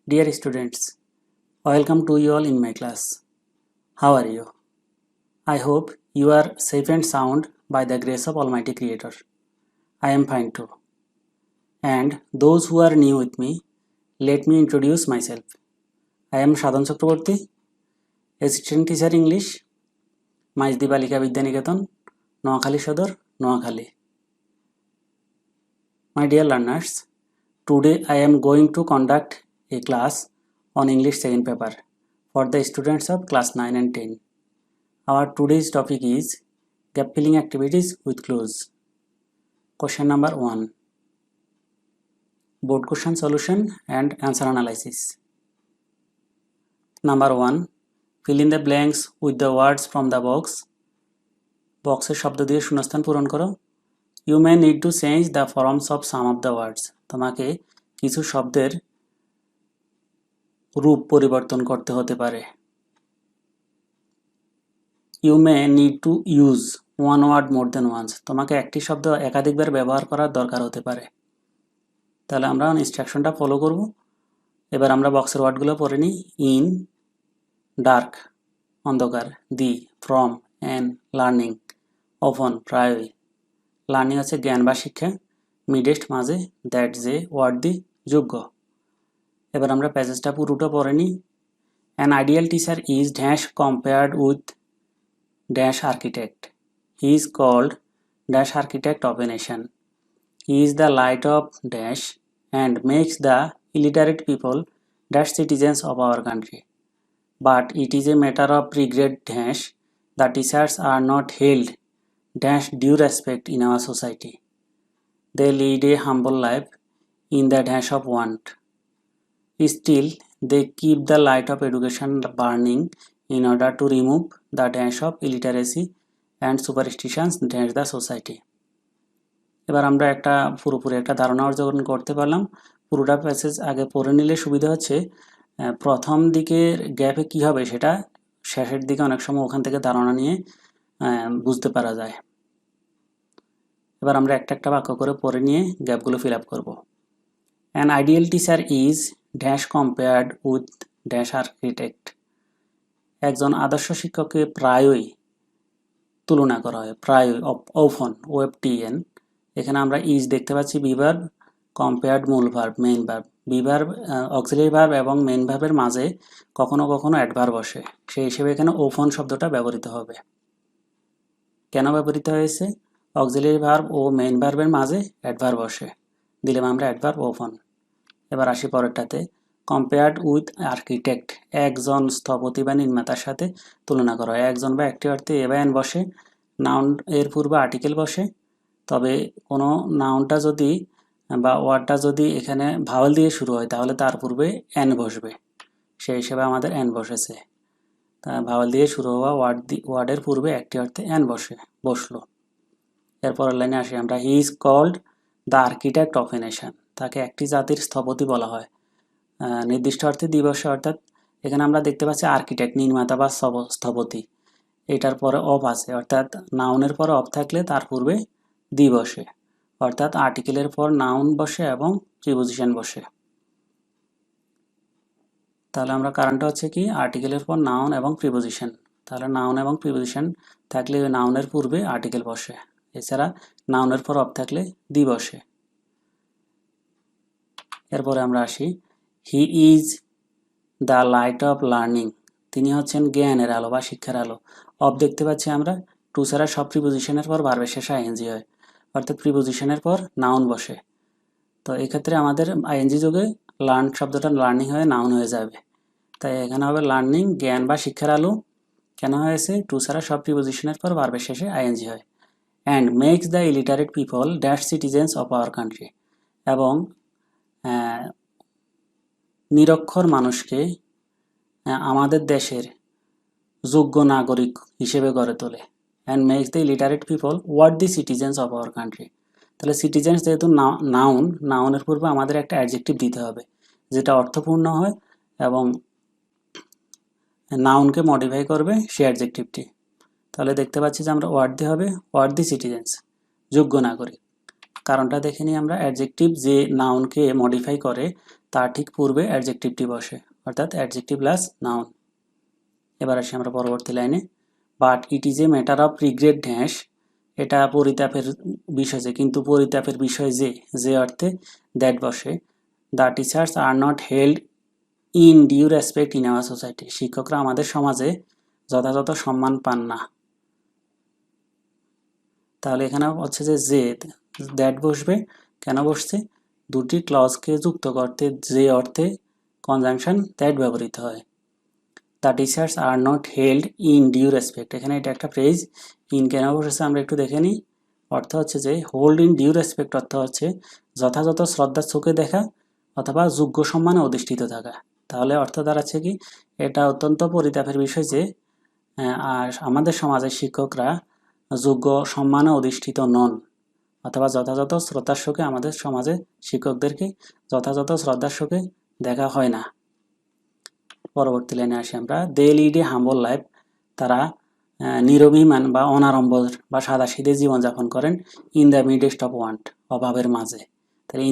Dear students, welcome to you all in my class. How are you? I hope you are safe and sound by the grace of Almighty Creator. I am fine too. And those who are new with me, let me introduce myself. I am Sadhan Chakraborty, Assistant Teacher English, Majdi Balika Vidyaniketan, Noakhali Sodor, Noakhali. My dear learners, today I am going to conduct a class on English second paper for the students of class 9 and 10. Our today's topic is gap filling activities with clues. Question number 1. Board question solution and answer analysis. Number 1. Fill in the blanks with the words from the box. বক্সের শব্দ দিয়ে শূন্যস্থান পূরণ করো. You may need to change the forms of some of the words. তোমাকে কিছু শব্দের রূপ পরিবর্তন করতে হতে পারে. You may need to use one word more than once. তোমাকে একটি শব্দ একাধিকবার ব্যবহার করার দরকার হতে পারে. তাহলে আমরা ইনস্ট্রাকশনটা ফলো করব. এবার আমরা বক্সের ওয়ার্ডগুলো পড়ে নিই. ইন, ডার্ক, অন্ধকার, দি, ফ্রম, অ্যান্ড, লার্নিং, অফন, প্রায়ই. লার্নিং হচ্ছে জ্ঞান বা শিক্ষা, মিডেস্ট মাঝে, দ্যাট যে, ওয়ার্দি যোগ্য. এবার আমরা প্যাসেজটা পুরোটা পড়ে নিই. An ideal teacher is dash compared with dash architect. He is called dash architect of a nation. He is the light of dash and makes the illiterate people dash citizens of our country. But it is a matter of regret dash the teachers are not held dash due respect in our society. They lead a humble life in the dash of want. Still, they keep the light of education burning in order to remove the dash of illiteracy and superstitions dash the society. এবার আমরা পুরোপুরি একটা ধারণা অর্জন করতে পারলাম. পুরোটা passage আগে পড়ে নিলে সুবিধা হচ্ছে প্রথম দিকের গ্যাপে কি হবে সেটা শেষের দিকে অনেক সময় ওখান থেকে ধারণা নিয়ে বুঝতে পারা যায়. এবার আমরা একটা বাক্য করে পড়ে নিয়ে গ্যাপগুলো ফিল আপ করবো. An ideal teacher is dash compared with dash architect. একজন আদর্শ শিক্ষককে প্রায়ই তুলনা করা হয়. প্রায়ই, অফন, OFTN. এখানে আমরা ইজ দেখতে পাচ্ছি বিভার্ব, কম্পেয়ার্ড মূল verb, main verb, be verb, auxiliary verb এবং মেইন ভার্বের মাঝে কখনো কখনো অ্যাডভার্ব বসে. সেই হিসেবে এখানে ওফন শব্দটা ব্যবহৃত হবে. কেন ব্যবহৃত হয়েছে? অক্সিলারি ভার্ব ও মেইন ভার্বের মাঝে অ্যাডভার্ব বসে, দিলাম আমরা অ্যাডভার্ব ওফন. এবার আসি পরেরটাতে. কম্পেয়ার্ড উইথ আর্কিটেক্ট, একজন স্থপতি বা নির্মাতার সাথে তুলনা করা হয়. একজন বা একটি অর্থে এ বা এন বসে, নাউন এর পূর্বে আর্টিকেল বসে. তবে কোনো নাউনটা যদি বা ওয়ার্ডটা যদি এখানে ভাওয়েল দিয়ে শুরু হয় তাহলে তার পূর্বে এন বসবে. সেই হিসেবে আমাদের এন বসেছে. তা ভাওয়েল দিয়ে শুরু হওয়া ওয়ার্ডের পূর্বে একটি অর্থে এন বসলো. এরপরের লাইনে আসি আমরা. He is called the architect of a nation. তাকে একটি জাতির স্থপতি বলা হয়. নির্দিষ্ট অর্থে দিবসে, অর্থাৎ এখানে আমরা দেখতে পাচ্ছি আর্কিটেক্ট, নির্মাতা বা স্থপতি. এটার পরে অফ আছে, অর্থাৎ নাউনের পরে অফ থাকলে তার পূর্বে দি বসে, অর্থাৎ আর্টিকেলের পর নাউন বসে এবং প্রিপোজিশন বসে. তাহলে আমরা কারণটা হচ্ছে কি, আর্টিকেলের পর নাউন এবং প্রিপোজিশন. তাহলে নাউন এবং প্রিপোজিশন থাকলে নাউনের পূর্বে আর্টিকেল বসে. এছাড়া নাউনের পর অফ থাকলে দি বসে. এরপরে আমরা আসি. He is the light of learning. তিনি হচ্ছেন জ্ঞানের আলো বা শিক্ষার আলো. অফ দেখতে পাচ্ছি আমরা. টু ছাড়া সব প্রিপোজিশনের পর ভার্বের শেষে আইএনজি হয়, অর্থাৎ প্রিপোজিশনের পর নাউন বসে. তো এক্ষেত্রে আমাদের আইএনজি যোগে লার্ন শব্দটা লার্নিং হয়ে নাউন হয়ে যাবে. তাই এখানে হবে লার্নিং, জ্ঞান বা শিক্ষার আলো. কেন হয়েছে? টু ছাড়া সব প্রিপোজিশনের পর ভার্বের শেষে আইএনজি হয়. And makes the illiterate people dash citizens of our country. এবং নিরক্ষর মানুষকে আমাদের দেশের যোগ্য নাগরিক হিসেবে গড়ে তোলে. And makes the illiterate people worthy citizens of our country. তাহলে সিটিজেন্স যেহেতু নাউন, নাউনের পূর্বে আমাদের একটা অ্যাডজেক্টিভ দিতে হবে যেটা অর্থপূর্ণ হয় এবং নাউনকে মডিফাই করবে সেই অ্যাডজেক্টিভটি. তাহলে দেখতে পাচ্ছি যে আমরা ওয়ার্দি হবে ওয়ার্দি সিটিজেন্স, যোগ্য নাগরিক. কারণটা দেখে নিই আমরা. অ্যাডজেক্টিভ যে নাউনকে মডিফাই করে তার ঠিক পূর্বে অ্যাডজেক্টিভটি বসে, অর্থাৎ অ্যাডজেক্টিভ প্লাস নাউন। এবার আসি আমরা পরবর্তী লাইনে, but it is a matter of regret dash, এটা পরিতাপের বিষয় যে, কিন্তু পরিতাপের বিষয় যে অর্থে দ্যাট বসে, the teachers are not held in due respect in our society, শিক্ষকরা আমাদের সমাজে যথাযথ সম্মান পান না। তাহলে এখানে হচ্ছে যে দ্যাট বসবে, কেন বসছে, দুটি ক্লজকে যুক্ত করতে যে অর্থে কনজাংশন দ্যাট ব্যবহৃত হয়। The teachers are not held in due respect, এখানে এটা একটা ফ্রেজ, ইন কেন বসেছে আমরা একটু দেখে নিই। অর্থ হচ্ছে যে হোল্ড ইন ডিউ রেসপেক্ট অর্থ হচ্ছে যথাযথ শ্রদ্ধার চোখে দেখা অথবা যোগ্য সম্মানে অধিষ্ঠিত থাকা। তাহলে অর্থ দাঁড়াচ্ছে কি, এটা অত্যন্ত পরিতাপের বিষয় যে আর আমাদের সমাজের শিক্ষকরা যোগ্য সম্মানে অধিষ্ঠিত নন, অথবা যথাযথ শ্রদ্ধার চোখে আমাদের সমাজে শিক্ষকদেরকে যথাযথ শ্রদ্ধার চোখে দেখা হয় না। পরবর্তী লাইনে আসি আমরা, দে লিড এ হাম্বল লাইফ, তারা নিরভিমান বা অনাড়ম্বর বা সাদাসিধে জীবনযাপন করেন, in the midst of want, অভাবের মাঝে। তাহলে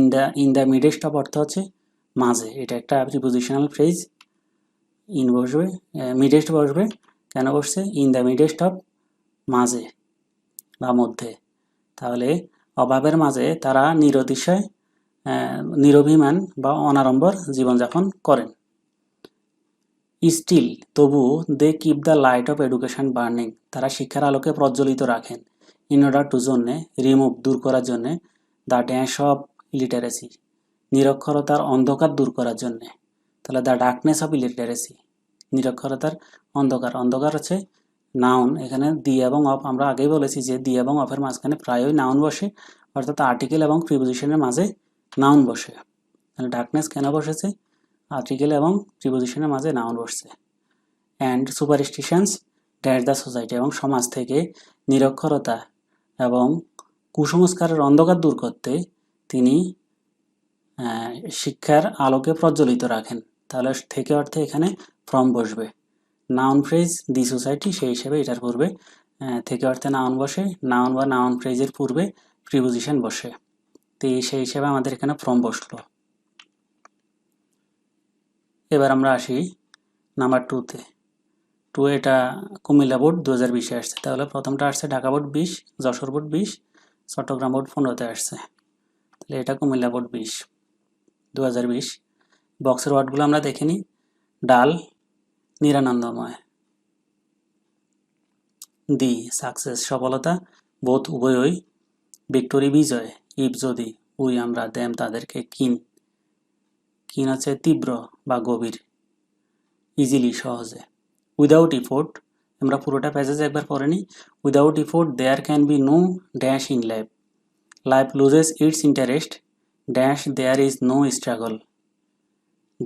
ইন দ্য মিডেস্ট অফ অর্থ হচ্ছে মাঝে, এটা একটা প্রিপোজিশনাল ফ্রেজ। ইন বসবে, মিডেস্ট বসবে, কেন বসছে, ইন দ্য মিডেস্ট অফ মাঝে বা মধ্যে। তাহলে অভাবের মাঝে তারা নিরতিশয় নিরভিমান বা অনাড়ম্বর জীবনযাপন করেন। স্টিল তবু they keep the light of education burning, তারা শিক্ষার আলোকে প্রজ্বলিত রাখেন, ইন অর্ডার টু জন্যে রিমুভ দূর করার জন্যে, দ্য ড্যাশ অফ ইলিটারেসি, নিরক্ষরতার অন্ধকার দূর করার জন্যে। তাহলে দ্য ডার্কনেস অফ ইলিটারেসি, নিরক্ষরতার অন্ধকার, অন্ধকার হচ্ছে নাউন, এখানে দি এবং অফ, আমরা আগেই বলেছি যে দি এবং অফের মাঝখানে প্রায়ই নাউন বসে, অর্থাৎ আর্টিকেল এবং প্রিপোজিশনের মাঝে নাউন বসে। তাহলে ডার্কনেস কেন বসেছে, আর্টিকেল এবং প্রিপোজিশনের মাঝে নাউন বসছে। And superstitions dash the society, এবং সমাজ থেকে নিরক্ষরতা এবং কুসংস্কারের অন্ধকার দূর করতে তিনি শিক্ষার আলোকে প্রজ্বলিত রাখেন। তাহলে থেকে অর্থে এখানে ফ্রম বসবে। নাউন ফ্রেজ দি সোসাইটি, সেই হিসেবে এটার পূর্বে থেকে অর্থে নাউন বসে, নাউন বা নাউন ফ্রেজের পূর্বে প্রিপোজিশন বসে, তো সেই হিসেবে আমাদের এখানে ফ্রম বসলো। এবার আমরা আসি নাম্বার 2-তে। এটা কুমিল্লা বোর্ড 2020-এ আসছে। তাহলে প্রথমটা আসছে Dhaka board 20, Jessore board 20, Chattogram board 15-তে আসছে। তাহলে এটা কুমিল্লা বোর্ড 2020। বক্সের ওয়ার্ডগুলো আমরা দেখে নিই। ডাল নিরানন্দময়, দি সাকসেস সফলতা, বোধ উভয়ই, ভিক্টোরি বিজয়, ইফ যদি, উই আমরা, দেম তাদেরকে, কিন হচ্ছে তীব্র বা গভীর, ইজিলি সহজে, উইদাউট ইফোর্ট, আমরা পুরোটা প্যাসেজ একবার পড়ে নিই। Without effort there can be no dash in life, life loses its interest dash there is no struggle,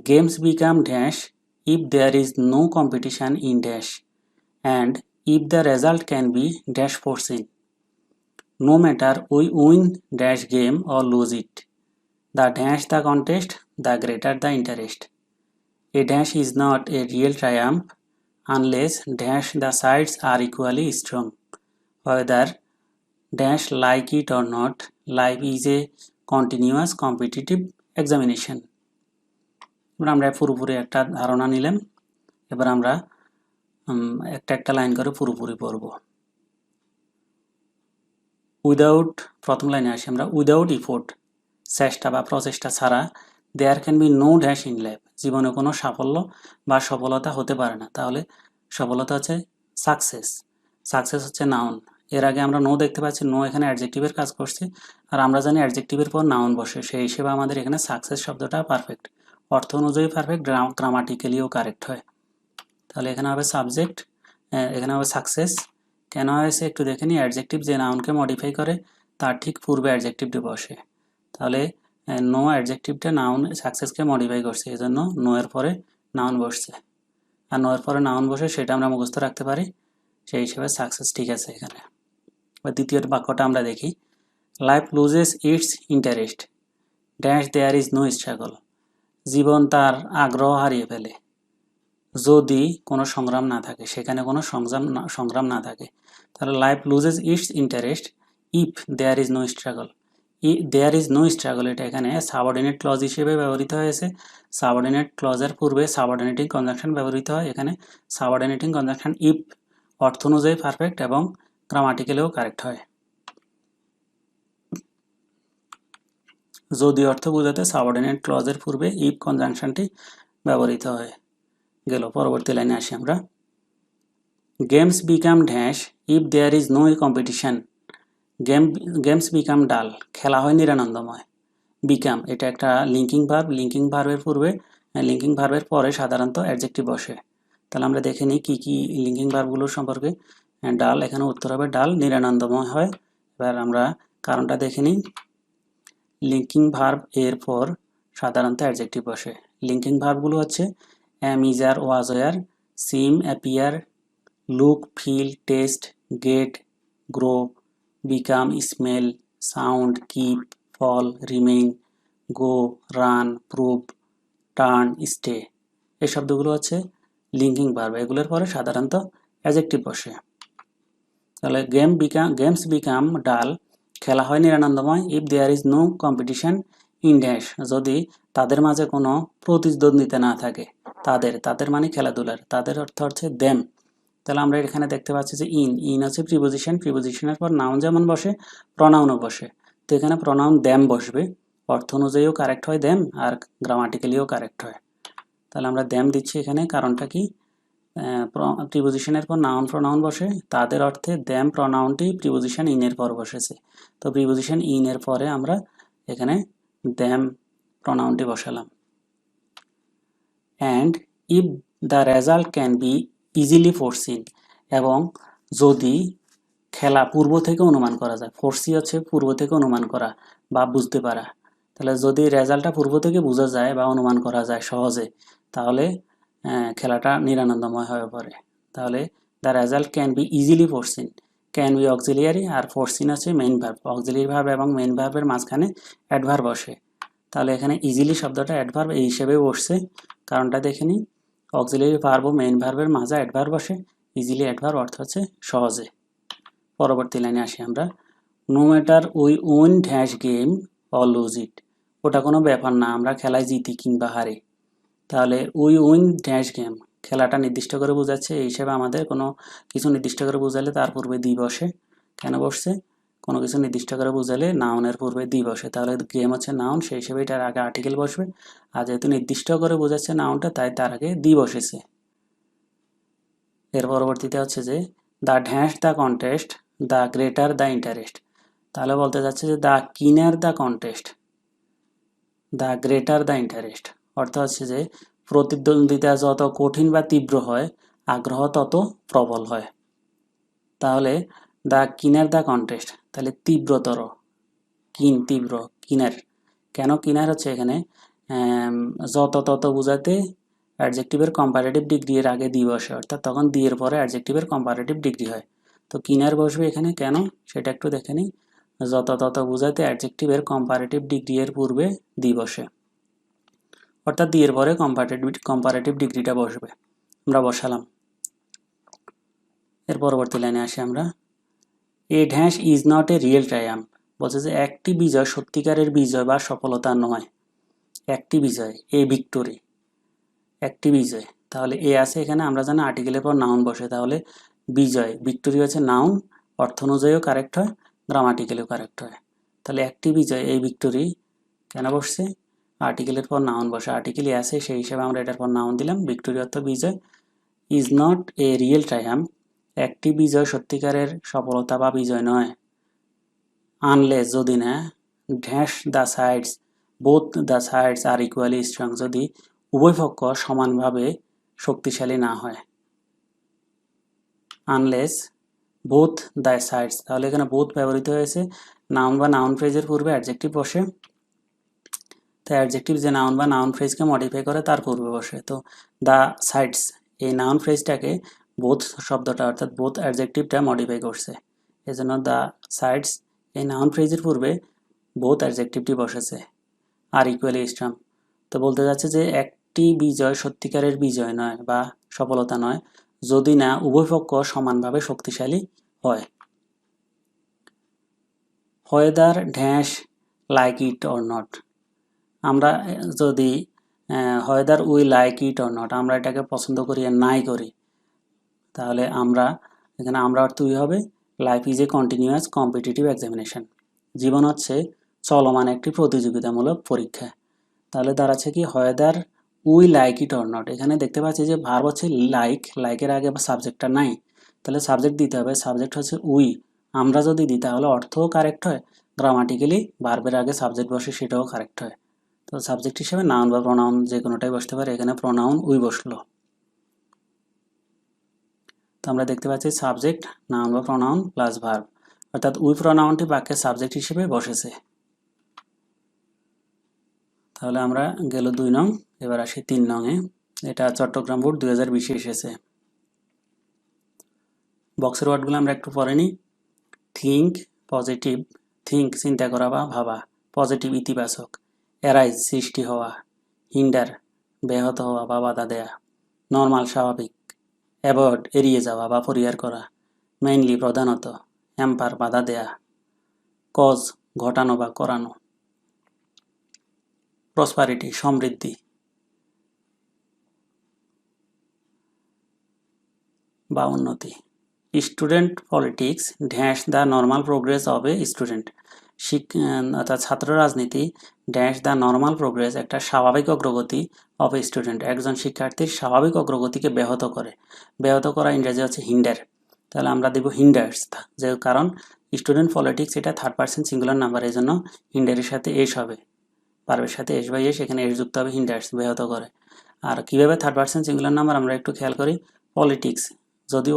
games become dash if there is no competition in dash, and if the result can be dash foreseen, no matter we win dash game or lose it, the dash the contest, the greater the interest, a dash is not a real triumph unless dash the sides are equally strong, whether dash like it or not, life is a continuous competitive examination. আমরা পুরোপুরি একটা ধারণা নিলাম, এবার আমরা একটা line করে পুরোপুরি পড়ব। উইদাউট, প্রথম লাইনে আসি আমরা, উইদাউট ইফোর্ট চেষ্টা বা প্রচেষ্টা ছাড়া, there can be no dash in life, জীবনে কোনো সাফল্য বা সফলতা হতে পারে না। তাহলে সফলতা হচ্ছে সাকসেস, সাকসেস হচ্ছে নাউন। এর আগে আমরা নো দেখতে পাচ্ছি, নো এখানে অ্যাডজেক্টিভের কাজ করছে, আর আমরা জানি অ্যাডজেক্টিভের পর নাউন বসে, সেই হিসেবে আমাদের এখানে সাকসেস শব্দটা পারফেক্ট, অর্থ অনুযায়ী পারফেক্ট, গ্রামাটিক্যালিও কারেক্ট হয়। তাহলে এখানে হবে সাবজেক্ট, এখানে হবে সাকসেস। কেন হয়েছে একটু দেখে নিই, অ্যাডজেক্টিভ যে নাউনকে মডিফাই করে তার ঠিক পূর্বে অ্যাডজেক্টিভটি বসে। তাহলে নো অ্যাডজেক্টিভটা নাউন সাকসেসকে মডিফাই করছে, এই জন্য নো এর পরে নাউন বসছে, আর নো এর পরে নাউন বসে সেটা আমরা মুখস্থ রাখতে পারি, সেই হিসেবে সাকসেস ঠিক আছে এখানে। দ্বিতীয় বাক্যটা আমরা দেখি, life loses its interest dash there is no struggle, জীবন তার আগ্রহ হারিয়ে ফেলে যদি কোনো সংগ্রাম না থাকে, সেখানে কোনো সংগ্রাম না থাকে। তাহলে life loses its interest if there is no struggle, there is no struggle, এটা এখানে সাবঅর্ডিনেট ক্লজ হিসেবে ব্যবহৃত হয়েছে। সাবঅর্ডিনেট ক্লজের পূর্বে সাবঅর্ডিনেটিং কনজাংশন ব্যবহৃত হয়। এখানে সাবঅর্ডিনেটিং কনজাংশন ইফ অর্থ অনুযায়ী পারফেক্ট এবং গ্রামাটিক্যালিও কারেক্ট হয়। যদি অর্থ বোঝাতে সাবঅর্ডিনেট ক্লজের পূর্বে ইফ কনজাংশনটি ব্যবহৃত হয়। গেল, পরবর্তী লাইনে আসি আমরা। Games become dash if there is no competition. Games become dull, খেলা হয় নিরানন্দময়। বিকাম এটা একটা লিঙ্কিং ভার্ব, লিঙ্কিং ভার্বের পূর্বে লিঙ্কিং ভার্বের পরে সাধারণত অ্যাডজেক্টিভ বসে। তাহলে আমরা দেখে নিই কী কী লিঙ্কিং ভার্বগুলোর সম্পর্কে। ডাল, এখানে উত্তর হবে ডাল নিরানন্দময় হয়। এবার আমরা কারণটা দেখে নিই। লিঙ্কিং ভার্ব এর পর সাধারণত অ্যাডজেক্টিভ বসে। লিঙ্কিং ভার্বগুলো হচ্ছে am, is, are, was, were, seem, appear, look, feel, taste, get, grow, become, smell, sound, keep, fall, remain, go, run, prove, turn, stay. এই শব্দগুলো হচ্ছে লিঙ্কিং ভার্ব। এগুলোর পরে সাধারণত অ্যাডজেক্টিভ বসে। তাহলে গেমস বিকাম ডাল, খেলা হয় নিরানন্দময় if there is no competition in dash, যদি তাদের মাঝে কোনো প্রতিদ্বন্দ্বিতা না থাকে। তাদের মানে খেলাধুলার, তাদের অর্থ হচ্ছে দেম। তাহলে আমরা এখানে দেখতে পাচ্ছি যে ইন হচ্ছে প্রিপোজিশন, প্রিপোজিশনের পর নাউন যেমন বসে প্রনাউনও বসে। তো এখানে প্রনাউন দেম বসবে, অর্থ অনুযায়ীও কারেক্ট হয় দেম, আর গ্রামাটিক্যালিও কারেক্ট হয়। তাহলে আমরা দেম দিচ্ছি এখানে, কারণটা কি? প্রিপোজিশনের পর নাউন প্রনাউন বসে, তাদের অর্থে দেম প্রনাউনটি প্রিপোজিশন ইনের পর বসেছে। তো প্রিপোজিশন ইনের পরে আমরা এখানে দেম প্রনাউনটি বসালাম। And if the result can be easily foreseen, এবং যদি খেলা পূর্ব থেকে অনুমান করা যায়। ফোরসি হচ্ছে পূর্ব থেকে অনুমান করা বা বুঝতে পারা। তাহলে যদি রেজাল্টটা পূর্ব থেকে বোঝা যায় বা অনুমান করা যায় সহজে, তাহলে খেলাটা নিরানন্দময় হয়ে পড়ে। তাহলে the result can be easily foreseen, can be auxiliary, আর ফোরসিন হচ্ছে মেইন ভার্ব। অক্সিলিয়ারি ভার্ব এবং মেইন ভার্বের মাঝখানে অ্যাডভার্ব বসে। তাহলে এখানে ইজিলি শব্দটা অ্যাডভার্ব এই হিসেবে বসছে। কারণটা দেখে নিই। অক্সিলিয়ারি ভার্ব ও মেইন ভার্বের মাঝে অ্যাডভার্ব বসে। ইজিলি অ্যাডভার্ব অর্থ হচ্ছে সহজে। পরবর্তী লাইনে আসি আমরা। No matter we win dash game or lose it, ওটা কোনো ব্যাপার না আমরা খেলায় জিতি কিংবা হারি। তাহলে উই উইন ড্যাশ গেম, খেলাটা নির্দিষ্ট করে বোঝাচ্ছে। এই হিসেবে আমাদের কোনো কিছু নির্দিষ্ট করে বোঝালে তার পূর্বে দি বসে। কেন বসছে? কোনো কিছু নির্দিষ্ট করে বোঝালে নাউনের পূর্বে দি বসে। তাহলে গেম হচ্ছে নাউন, সেই হিসেবে এটার আগে আর্টিকেল বসবে। আর যেহেতু নির্দিষ্ট করে বোঝাচ্ছে নাউনটা, তাই তার আগে দি বসেছে। এর পরবর্তীতে হচ্ছে যে the dash the contest, the greater the interest. তাহলে বলতে যাচ্ছে যে দ্য কিনার the contest, the greater the interest. অর্থ হচ্ছে যে প্রতিদ্বন্দ্বিতা যত কঠিন বা তীব্র হয়, আগ্রহ তত প্রবল হয়। তাহলে দ্য কিনার দ্য কন্টেস্ট, তাহলে তীব্রতর, তীব্র, কিনার। কেন কিনার হচ্ছে এখানে? যত তত বোঝাতে অ্যাডজেক্টিভের কম্পারেটিভ ডিগ্রি এর আগে দি বসে, অর্থাৎ তখন দি এর পরে অ্যাডজেক্টিভের কম্পারেটিভ ডিগ্রি হয়। তো কিনার বসবে এখানে কেন সেটা একটু দেখে নিই। যত তত বোঝাতে অ্যাডজেক্টিভের কম্পারেটিভ ডিগ্রি এর পূর্বে দি বসে, অর্থাৎ দি এর পরে কম্পারেটিভ ডিগ্রিটা বসবে। আমরা বসালাম। এর পরবর্তী লাইনে আসি আমরা। A dash is not a real triumph, বলছে যে একটি বিজয় সত্যিকারের বিজয় বা সফলতা নয়। একটি বিজয়, এ ভিক্টোরি, একটি বিজয়। তাহলে এ আছে এখানে, আমরা জানি আর্টিকেলের পর নাউন বসে। তাহলে বিজয়, ভিক্টোরি হচ্ছে নাউন, অর্থ অনুযায়ীও কারেক্ট হয়, গ্রামাটিক্যালিও কারেক্ট হয়। তাহলে একটি বিজয়, এই ভিক্টোরি কেন বসছে? আর্টিকেলের পর নাউন বসে। আর্টিকেল আছে, সেই হিসেবে আমরা এটার পর নাউন দিলাম। ভিক্টোরি অর্থ বিজয়। Is not a real triumph, একটি বিজয় সত্যিকারের সফলতা বা বিজয় নয়। আনলেস, যদি না, dash the sides, both the sides are equally strong, যদি উভয় পক্ষ সমানভাবে শক্তিশালী না হয়। আনলেস বোথ দ্য সাইডস, তাহলে এখানে বোথ ব্যবহৃত হয়েছে। নাউন বা নাউন ফ্রেজের পূর্বে অ্যাডজেক্টিভ বসে। তো অ্যাডজেক্টিভ যে নাউন বা নাউন ফ্রেজকে মডিফাই করে তার পূর্বে বসে। তো দ্য সাইডস, এই নাউন ফ্রেজটাকে বোথ শব্দটা অর্থাৎ বোথ অ্যাডজেক্টিভটা মডিফাই করছে। এজন্য দ্য সাইডস, এই নাউন ফ্রেজের পূর্বে বোথ অ্যাডজেক্টিভটি বসেছে। আর ইকুয়ালি স্ট্রং, তো বলতে যাচ্ছে যে একটি বিজয় সত্যিকারের বিজয় নয় বা সফলতা নয় যদি না উভয় পক্ষ সমানভাবে শক্তিশালী হয়। Whether dash like it or not. আমরা যদি whether we like it or not, আমরা এটাকে পছন্দ করি আর নাই করি, তাহলে আমরা এখানে আমরা অর্থ উই হবে life is a continuous competitive examination. জীবন হচ্ছে চলমান একটি প্রতিযোগিতামূলক পরীক্ষা। তাহলে দাঁড়াচ্ছে কি whether we like it or not. এখানে দেখতে পাচ্ছি যে ভার্ব হচ্ছে লাইক, লাইকের আগে সাবজেক্টটা নাই, তাহলে সাবজেক্ট দিতে হবে। সাবজেক্ট হচ্ছে উই, আমরা যদি দিই তাহলে অর্থও কারেক্ট হয়, গ্রামাটিক্যালি ভার্বের আগে সাবজেক্ট বসে সেটাও কারেক্ট হয়। তো সাবজেক্ট হিসেবে নাউন বা প্রোনাউন যে কোনোটাই বসতে পারে, এখানে প্রোনাউন উই বসলো। তো আমরা দেখতে পাচ্ছি সাবজেক্ট নাউন বা প্রোনাউন প্লাস ভার্ব, অর্থাৎ উই প্রোনাউনটি বাক্যের সাবজেক্ট হিসেবে বসেছে। তাহলে আমরা গেল 2 নং, এবার আসি 3 নংয়ে। এটা চট্টগ্রাম বোর্ড 2020-এ এসেছে। বক্সের ওয়ার্ডগুলো আমরা একটু পড়ে নিই। থিঙ্ক পজিটিভ, থিঙ্ক চিন্তা করা বা ভাবা, পজিটিভ ইতিবাচক, অ্যারাইজ সৃষ্টি হওয়া, হিন্ডার ব্যাহত হওয়া বা বাধা দেয়া, নর্মাল স্বাভাবিক, অ্যাভয়েড এড়িয়ে যাওয়া বা পরিহার করা, মেইনলি প্রধানত, হ্যাম্পার বাধা দেয়া, কজ ঘটানো বা করানো, প্রসপারিটি সমৃদ্ধি বা উন্নতি। Student politics dash the normal progress of a student, অর্থাৎ ছাত্র রাজনীতি ড্যাশ দ্য নর্মাল প্রোগ্রেস একটা স্বাভাবিক অগ্রগতি অফ এ স্টুডেন্ট একজন শিক্ষার্থীর স্বাভাবিক অগ্রগতিকে ব্যাহত করে। ব্যাহত করা ইংরেজি হচ্ছে হিন্ডার, তাহলে আমরা দেব হিন্ডার্স, যে কারণ স্টুডেন্ট পলিটিক্স এটা থার্ড পার্সন সিঙ্গুলার নাম্বার, এই জন্য হিন্ডারের সাথে এস হবে, ভার্বের সাথে এস বাই এস, এখানে এস যুক্ত হবে, হিন্ডার্স ব্যাহত করে। আর কিভাবে থার্ড পার্সন সিঙ্গুলার নাম্বার আমরা একটু খেয়াল করি। পলিটিক্স যদি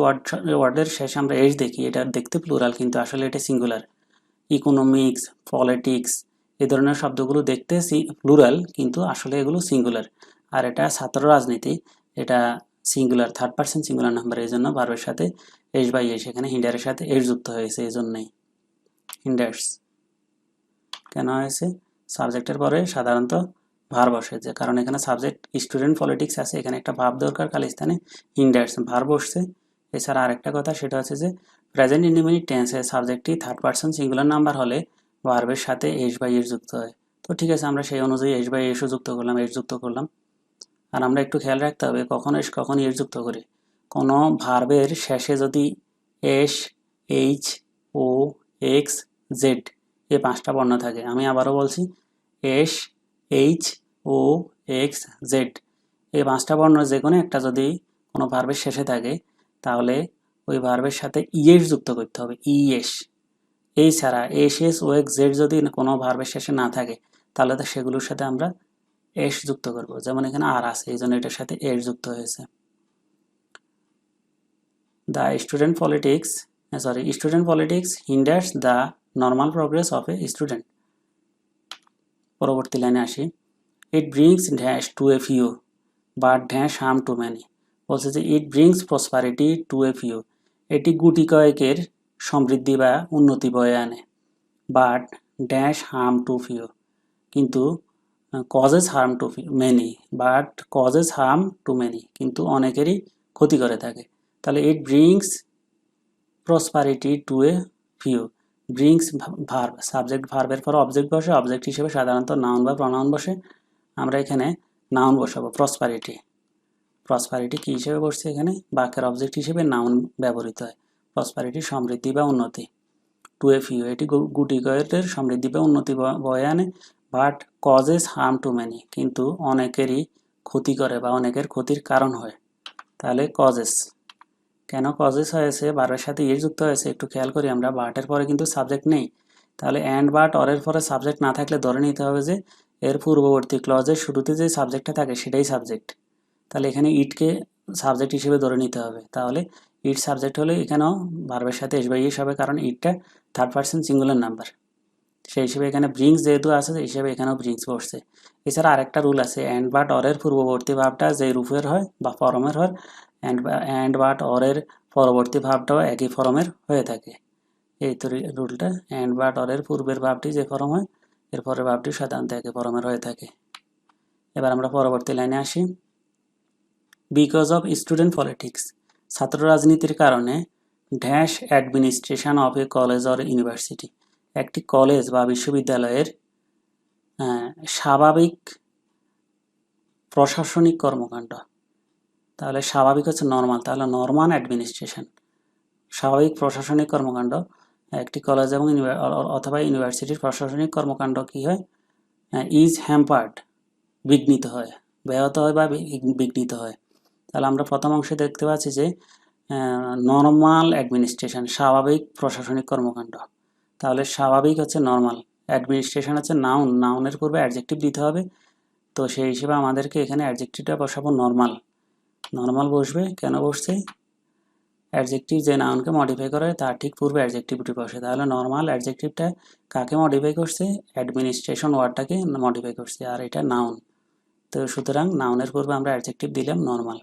ওয়ার্ডের শেষে আমরা এস দেখি, এটা দেখতে প্লুরাল কিন্তু আসলে এটা সিঙ্গুলার। ইকোনমিক্স, পলিটিক্স এই ধরনের শব্দগুলো দেখতে প্লুরাল কিন্তু আসলে এগুলো সিঙ্গুলার। আর এটা ছাত্র রাজনীতি, এটা singular, third person singular number, এই জন্য ভার্বের সাথে এস বাই এস, এখানে হিন্ডারের সাথে এস যুক্ত হয়েছে, এই জন্যই হিন্ডার্স কেন হয়েছে। সাবজেক্টের পরে সাধারণত ভার্ব বসে, যে কারণ এখানে সাবজেক্ট স্টুডেন্ট পলিটিক্স আছে, এখানে একটা ভার্ব দরকার, খালি স্থানে হিন্ডার্স ভার্ব বসছে। এছাড়া আরেকটা কথা সেটা হচ্ছে যে প্রেজেন্ট ইনডিফিনিট টেন্সে সাবজেক্টটি থার্ড পার্সন সিঙ্গুলার নাম্বার হলে ভার্বের সাথে এস বাই এস যুক্ত হয়। তো ঠিক আছে, আমরা সেই অনুযায়ী এস বাই এসও যুক্ত করলাম, এস যুক্ত করলাম। আর আমরা একটু খেয়াল রাখতে হবে কখন এস কখন এস যুক্ত করি। কোনো ভার্বের শেষে যদি এস, এইচ, ও, এক্স, জেড এই 5টা বর্ণ থাকে, আমি আবারও বলছি, এস, এইচ, ও, এক্স, জেড এই 5টা বর্ণ যে কোনো একটা যদি কোনো ভার্বের শেষে থাকে, তাহলে ওই ভার্বের সাথে ইএস যুক্ত করতে হবে, ইএস। এই ছাড়া এস, এস, ও, এক্স, জেড যদি কোনো ভার্বের শেষে না থাকে, তাহলে তো সেগুলোর সাথে আমরা এস যুক্ত করব। যেমন এখানে আর আছে, এই জন্য এটার সাথে এস যুক্ত হয়েছে। The student politics hinders the normal progress of a student. পরবর্তী লাইনে আসি। It brings dash to a few but dash harm to many. বলছে যে it brings prosperity to a few, এটি গুটি কয়েকের সমৃদ্ধি বা উন্নতি বয়ে আনে, but dash harm to few, কিন্তু causes harm to many, but causes harm to many, কিন্তু অনেকেরই ক্ষতি করে থাকে। তাহলে it brings prosperity to a few, brings verb, subject ভার্বের পর অবজেক্ট বসে, অবজেক্ট হিসেবে সাধারণত নাউন বা প্রনাউন বসে, আমরা এখানে নাউন বসাবো প্রসপারিটি। প্রসপারিটি কী হিসেবে বসছে, এখানে বাক্যের অবজেক্ট হিসেবে নাউন ব্যবহৃত হয়। প্রসপারিটি সমৃদ্ধি বা উন্নতি, টু এ ফিউ এটি গুটি কয়েকের সমৃদ্ধি বা উন্নতি বয়ে আনে, but causes harm to many, কিন্তু অনেকেরই ক্ষতি করে বা অনেকের ক্ষতির কারণ হয়। তাহলে কজেস, কেন কজেস হয়েছে, ভার্বের সাথে ইয়ে যুক্ত হয়েছে, একটু খেয়াল করি আমরা, বাটের পরে কিন্তু সাবজেক্ট নেই, তাহলে অ্যান্ড বাট অরের পরে সাবজেক্ট না থাকলে ধরে নিতে হবে যে এর পূর্ববর্তী ক্লজের শুরুতে যে সাবজেক্টটা থাকে সেটাই সাবজেক্ট। তাহলে এখানে ইটকে সাবজেক্ট হিসেবে ধরে নিতে হবে, তাহলে ইট সাবজেক্ট হলে এখানেও ভার্বের সাথে এস বাই এস হবে, কারণ ইটটা থার্ড পার্সন সিঙ্গুলার নাম্বার, সেই হিসেবে এখানে ব্রিংস যেহেতু আছে সেই হিসেবে এখানেও ব্রিংস বসছে। এছাড়া আরেকটা রুল আছে, অ্যান্ড বাট অরের পূর্ববর্তী ভাবটা যে রূপের হয় বা ফরমের হয়, অ্যান্ড বাট অরের পরবর্তী ভাবটাও একই ফরমের হয়ে থাকে। এই তো রুলটা, অ্যান্ড বাট অরের পূর্বের ভাবটি যে ফরম হয়, এর পরের ভাবটি সাধারণত একই ফরমের হয়ে থাকে। এবার আমরা পরবর্তী লাইনে আসি। বিকজ অফ স্টুডেন্ট পলিটিক্স, ছাত্র রাজনীতির কারণে dash administration of A college or university, একটি কলেজ বা বিশ্ববিদ্যালয়ের স্বাভাবিক প্রশাসনিক কর্মকাণ্ড। তাহলে স্বাভাবিক হচ্ছে নর্মাল, তাহলে নর্মাল অ্যাডমিনিস্ট্রেশন। স্বাভাবিক প্রশাসনিক কর্মকাণ্ড একটি কলেজ এবং অথবা ইউনিভার্সিটির প্রশাসনিক কর্মকাণ্ড কি হয়, ইজ হ্যাম্পার্ড, বিঘ্নিত হয়, ব্যাহত হয় বা বিঘ্নিত হয়। তাহলে আমরা প্রথম অংশে দেখতে পাচ্ছি যে নর্মাল অ্যাডমিনিস্ট্রেশন, স্বাভাবিক প্রশাসনিক কর্মকাণ্ড। তাহলে স্বাভাবিক হচ্ছে নর্মাল, অ্যাডমিনিস্ট্রেশন হচ্ছে নাউন, নাউনের পূর্বে অ্যাডজেক্টিভ দিতে হবে। তো সেই হিসেবে আমাদেরকে এখানে অ্যাডজেক্টিভটা বসাবো নর্মাল। নর্মাল বসবে, কেন বসছে, অ্যাডজেক্টিভ যে নাউনকে মডিফাই করে তার ঠিক পূর্বে অ্যাডজেক্টিভটি বসে। তাহলে নর্মাল অ্যাডজেক্টিভটা কাকে মডিফাই করছে, অ্যাডমিনিস্ট্রেশন ওয়ার্ডটাকে মডিফাই করছে, আর এটা নাউন। তো সুতরাং নাউনের পূর্বে আমরা অ্যাডজেক্টিভ দিলাম নর্মাল।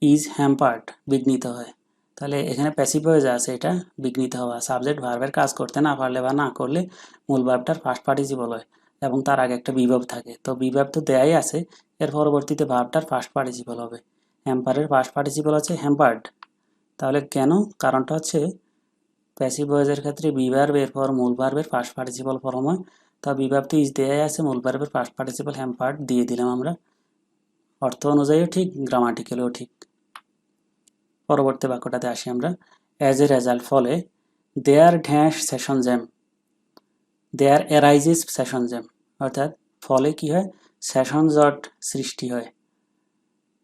ইজ হ্যাম্পার্ড, বিঘ্নিত হয়। তাহলে এখানে প্যাসিভ ভয়েস আছে, এটা বিঘ্নিত হওয়া। সাবজেক্ট ভার্বের কাজ করতে না পারলে বা না করলে মূল ভার্বটার ফার্স্ট পার্টিসিপল হয় এবং তার আগে একটা বিভাব থাকে। তো বিভাব তো দেয়াই আছে, এর পরবর্তীতে ভার্বটার ফার্স্ট পার্টিসিপল হবে। হ্যাম্পারের ফার্স্ট পার্টিসিপল আছে হ্যাম্পার্ড। তাহলে কেন, কারণটা হচ্ছে প্যাসিভ ভয়েসের ক্ষেত্রে বিভার্ব এরপর মূল ভার্বের ফার্স্ট পার্টিসিপল ফর্ম হয়। তা বিভাব তো ইজ দেয়াই আছে, মূল ভার্বের ফার্স্ট পার্টিসিপল হ্যাম্পার্ড দিয়ে দিলাম আমরা। অর্থ অনুযায়ীও ঠিক, গ্রামাটিক্যালেও ঠিক। পরবর্তী বাক্যটাতে আসি আমরা। অ্যাজ এ রেজাল্ট, ফলে, there dash session jam, there arises session jam, অর্থাৎ ফলে কি হয়, সেশন জট সৃষ্টি হয়।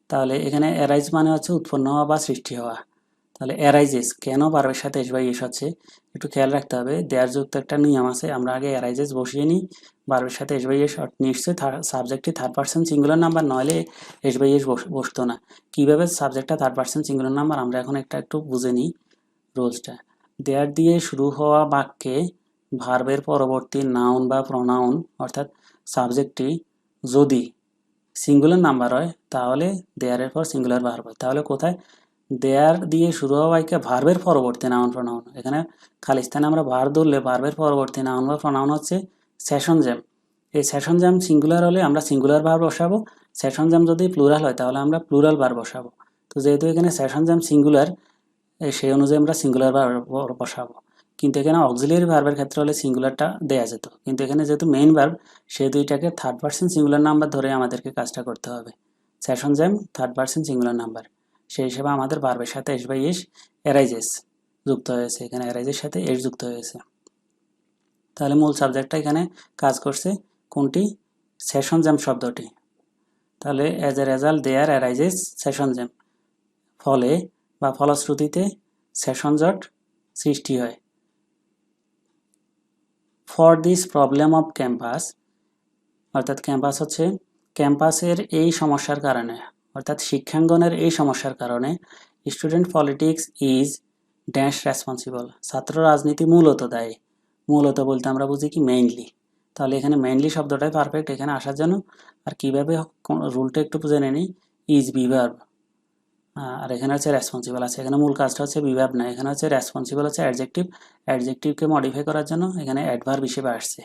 তাহলে এখানে অ্যারাইজ মানে হচ্ছে উৎপন্ন হওয়া বা সৃষ্টি হওয়া। তাহলে অ্যারাইজেস কেন ভার্বের সাথে এস বাই এস হচ্ছে, একটু খেয়াল রাখতে হবে। দেয়ার যুক্ত একটা নিয়ম আছে, আমরা আগে অ্যারাইজেস বসিয়ে নিই, ভার্বের সাথে এস বাই এস নিশ্চয়ই সাবজেক্টটি থার্ড পার্সন সিঙ্গুলার নাম্বার, নইলে এস বাই এস বসতো না। কীভাবে সাবজেক্টটা থার্ড পার্সন সিঙ্গুলার নাম্বার আমরা এখন একটু বুঝে নিই রুলসটা। দেয়ার দিয়ে শুরু হওয়া বাক্যে ভার্বের পরবর্তী নাউন বা প্রোনাউন অর্থাৎ সাবজেক্টটি যদি সিঙ্গুলার নাম্বার হয় তাহলে দেয়ারের পর সিঙ্গুলার ভার্ব হয়। তাহলে কোথায়, দেয়ার দিয়ে শুরু হওয়া বাক্যে ভার্বের পরবর্তী নাউন প্রোনাউন, এখানে খালি স্থানে আমরা ভার্ব ধরলে ভার্বের পরবর্তী নাউন বা প্রোনাউন হচ্ছে সেশন জ্যাম। এই সেশন জ্যাম সিঙ্গুলার হলে আমরা সিঙ্গুলার ভার্ব বসাবো, সেশন জ্যাম যদি প্লুরাল হয় তাহলে আমরা প্লুরাল ভার্ব বসাবো। তো যেহেতু এখানে সেশন জ্যাম সিঙ্গুলার, সেই অনুযায়ী আমরা সিঙ্গুলার ভার্ব বসাবো। কিন্তু এখানে অক্সিলিয়ারি ভার্বের ক্ষেত্রে হলে সিঙ্গুলারটা দেয়া যেত, কিন্তু এখানে যেহেতু মেইন ভার্ব, সেই দুইটাকে থার্ড পার্সন সিঙ্গুলার নাম্বার ধরে আমাদেরকে কাজটা করতে হবে। Session jam third person singular number, সেই হিসেবে আমাদের ভার্বের সাথে এস বাই এস অ্যারাইজেস যুক্ত হয়েছে, এখানে অ্যারাইজের সাথে এস যুক্ত হয়েছে। তাহলে মূল সাবজেক্টটা এখানে কাজ করছে কোনটি, সেশন জ্যাম শব্দটি। তাহলে as a result there arises session jam, ফলে বা ফলশ্রুতিতে সেশন জট সৃষ্টি হয়। For this problem of campus, অর্থাৎ ক্যাম্পাস হচ্ছে ক্যাম্পাসের এই সমস্যার কারণে, অর্থাৎ শিক্ষাঙ্গনের এই সমস্যার কারণে student politics is dash responsible, ছাত্র রাজনীতি মূলত দায়ী। মূলত বলতে আমরা বুঝি কি, মেইনলি। তাহলে এখানে মেইনলি শব্দটাই পারফেক্ট এখানে আসার জন্য। আর কিভাবে রুলটা একটু জেনে নিই, ইজ বিভার্ব, আর এখানে হচ্ছে রেসপন্সিবল আছে, এখানে মূল কাজটা হচ্ছে বিভার্ব না, এখানে হচ্ছে রেসপন্সিবল হচ্ছে অ্যাডজেক্টিভ, অ্যাডজেক্টিভকে মডিফাই করার জন্য এখানে অ্যাডভার্ব হিসেবে আসছে,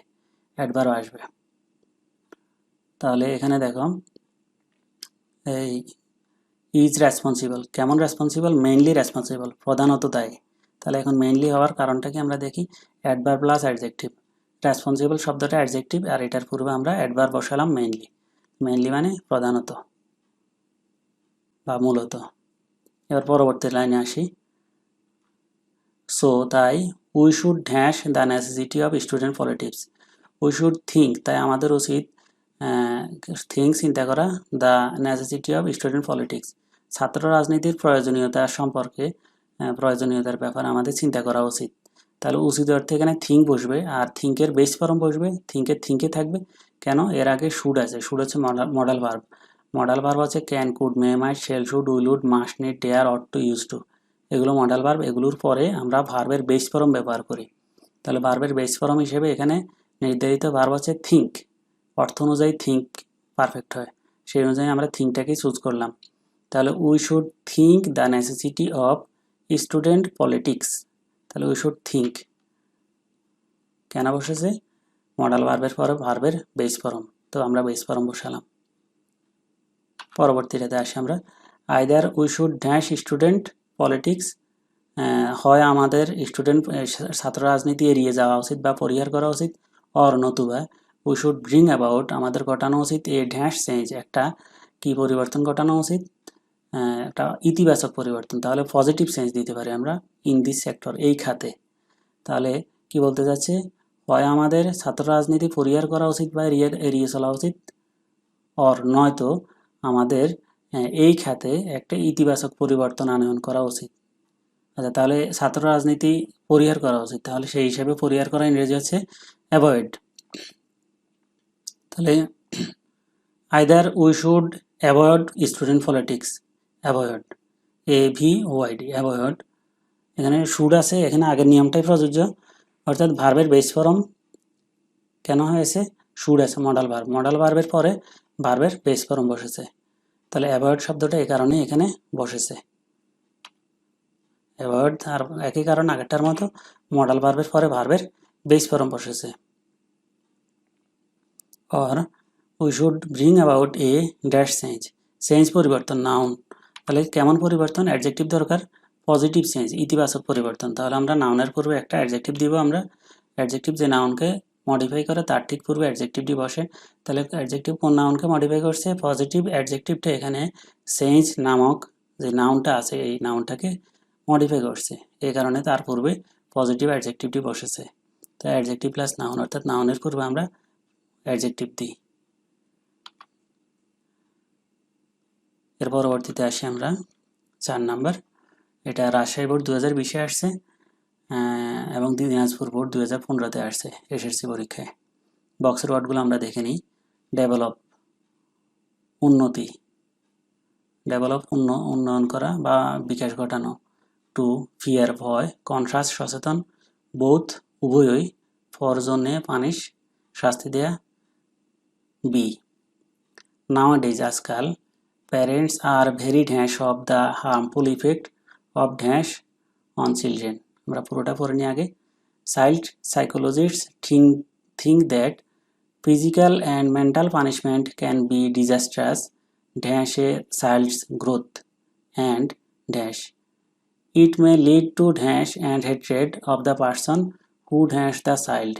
অ্যাডভার্ব আসবে। তাহলে এখানে দেখো এই ইজ রেসপন্সিবল, কেমন রেসপন্সিবল, মেইনলি রেসপন্সিবল, প্রধানত দায়ী। তাহলে এখন মেইনলি হওয়ার কারণটা কি আমরা দেখি, অ্যাডভার্ব প্লাস অ্যাডজেক্টিভ। রেসপন্সিবল শব্দটা অ্যাডজেক্টিভ, আর এটার পূর্বে আমরা অ্যাডভার্ব বসালাম মেইনলি। মেইনলি মানে প্রধানত বা মূলত। এবার পরবর্তী লাইনে আসি। সো তাই, we should dash the necessity of student politics, we should think, তাই আমাদের উচিত থিঙ্ক চিন্তা করা, the necessity of student politics, ছাত্র রাজনীতির প্রয়োজনীয়তা সম্পর্কে, প্রয়োজনীয়তার ব্যাপারে আমাদের চিন্তা করা উচিত। তাহলে উচিত অর্থে এখানে থিঙ্ক বসবে, আর থিঙ্কের বেস ফর্ম বসবে, থিঙ্কে থাকবে। কেন, এর আগে শুড আছে, শুড হচ্ছে মডেল ভার্ব। মডেল ভার্ব হচ্ছে can, could, may, might, shall, should, will, would, must, need, dare, ought to, use to, এগুলো মডেল ভার্ব। এগুলোর পরে আমরা ভার্বের বেস ফর্ম ব্যবহার করি। তাহলে ভার্বের বেস ফর্ম হিসেবে এখানে নির্ধারিত ভার্ব হচ্ছে থিঙ্ক, অর্থ অনুযায়ী থিঙ্ক পারফেক্ট হয়, সেই অনুযায়ী আমরা থিঙ্কটাকেই চুজ করলাম। তাহলে we should think the necessity of student politics, তাহলে উই শুড থিঙ্ক কেন বসেছে, মডেল ভার্বের পরে ভার্বের বেস ফর্ম, তো আমরা বেস ফর্ম বসালাম। পরবর্তীটাতে আসি আমরা। Either we should dash student politics, হয় আমাদের ছাত্র রাজনীতি এড়িয়ে যাওয়া উচিত বা পরিহার করা উচিত, অর নতুবা উই শুড ব্রিং অ্যাবাউট আমাদের ঘটানো উচিত এ ড্যাশ চেঞ্জ একটা কি পরিবর্তন ঘটানো উচিত একটা ইতিবাচক পরিবর্তন তাহলে পজিটিভ চেঞ্জ দিতে পারি আমরা ইন দিস সেক্টর এই খাতে তাহলে কি বলতে যাচ্ছে হয় আমাদের ছাত্র রাজনীতি পরিহার করা উচিত বা এড়িয়ে চলা উচিত অর নয়তো আমাদের এই খাতে একটা ইতিবাচক পরিবর্তন আনয়ন করা উচিত আচ্ছা তাহলে ছাত্র রাজনীতি পরিহার করা উচিত তাহলে সেই হিসাবে পরিহার করা ইংরেজি হচ্ছে অ্যাভয়েড তাহলে either we should avoid student politics avoid AVOID avoid এখানে শুড আছে এখানে আগের নিয়মটাই প্রযোজ্য অর্থাৎ ভার্বের বেস ফর্ম কেন হয়েছে শুড আছে মডাল ভার্বের পরে ভার্বের বেস ফর্ম বসেছে তাহলে অ্যাভয়েড শব্দটা এই কারণে এখানে বসেছে অ্যাভয়েড আর একই কারণ আগেরটার মতো মডাল ভার্বের পরে ভার্বের বেস ফর্ম বসেছে or we should bring about a dash change পরিবর্তন নাউন তাহলে কেমন পরিবর্তন অ্যাডজেক্টিভ দরকার পজিটিভ চেঞ্জ ইতিবাচক পরিবর্তন তাহলে আমরা নাউনের পূর্বে একটা অ্যাডজেক্টিভ দিব আমরা অ্যাডজেক্টিভ যে নাউনকে মডিফাই করে তার ঠিক পূর্বে অ্যাডজেক্টিভটি বসে তাহলে অ্যাডজেক্টিভ কোন নাউনকে মডিফাই করছে পজিটিভ অ্যাডজেক্টিভটা এখানে চেঞ্জ নামক যে নাউনটা আছে এই নাউনটাকে মডিফাই করছে এই কারণে তার পূর্বে পজিটিভ অ্যাডজেক্টিভটি বসেছে তো অ্যাডজেক্টিভ প্লাস নাউন অর্থাৎ নাউনের পূর্বে আমরা অ্যাডজেক্টিভ দিই এর পরবর্তীতে আসি আমরা 4 নাম্বার এটা রাজশাহী বোর্ড 2020-এ আসছে এবং দিনাজপুর বোর্ড 2015-তে আসছে এসএসসি পরীক্ষায় বক্সের ওয়ার্ডগুলো আমরা দেখে নিই ডেভেলপ উন্নতি ডেভেলপ উন্নয়ন করা বা বিকাশ ঘটানো টু ফিয়ার ভয় কনট্রাস্ট সচেতন বোথ উভয়ই ফর জন্যে পানিশ শাস্তি দেয়া বি নাওয়াডেজ আজকাল parents are very dash of the harmful effect of dash on children আমরা পুরোটা পড়ে নিই আগে child psychologists think that physical and mental punishment can be disastrous dash a child's growth and dash it may lead to dash and hatred of the person who dash the child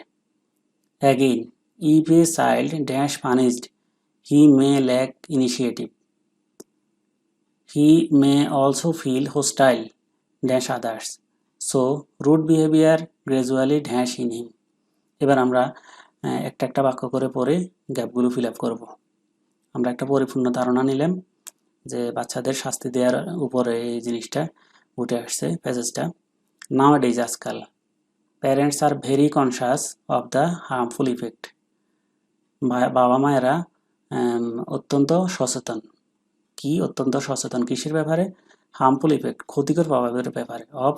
again if a child dash punished he may lack initiative he may also feel hostile dash others so rude behavior gradually dash in him এবার আমরা একটা একটা বাক্য করে পড়ে গ্যাপগুলো fill up করবো আমরা একটা পরিপূর্ণ ধারণা নিলাম যে বাচ্চাদের শাস্তি দেওয়ার উপরে এই জিনিসটা উঠে আসছে প্যাসেজটা নাওয়াডেজ আজকাল parents are very conscious of the harmful effect বাবা মায়েরা অত্যন্ত সচেতন কি অত্যন্ত সচেতন কিসের ব্যাপারে হার্মফুল ইফেক্ট ক্ষতিকর প্রভাবের ব্যাপারে of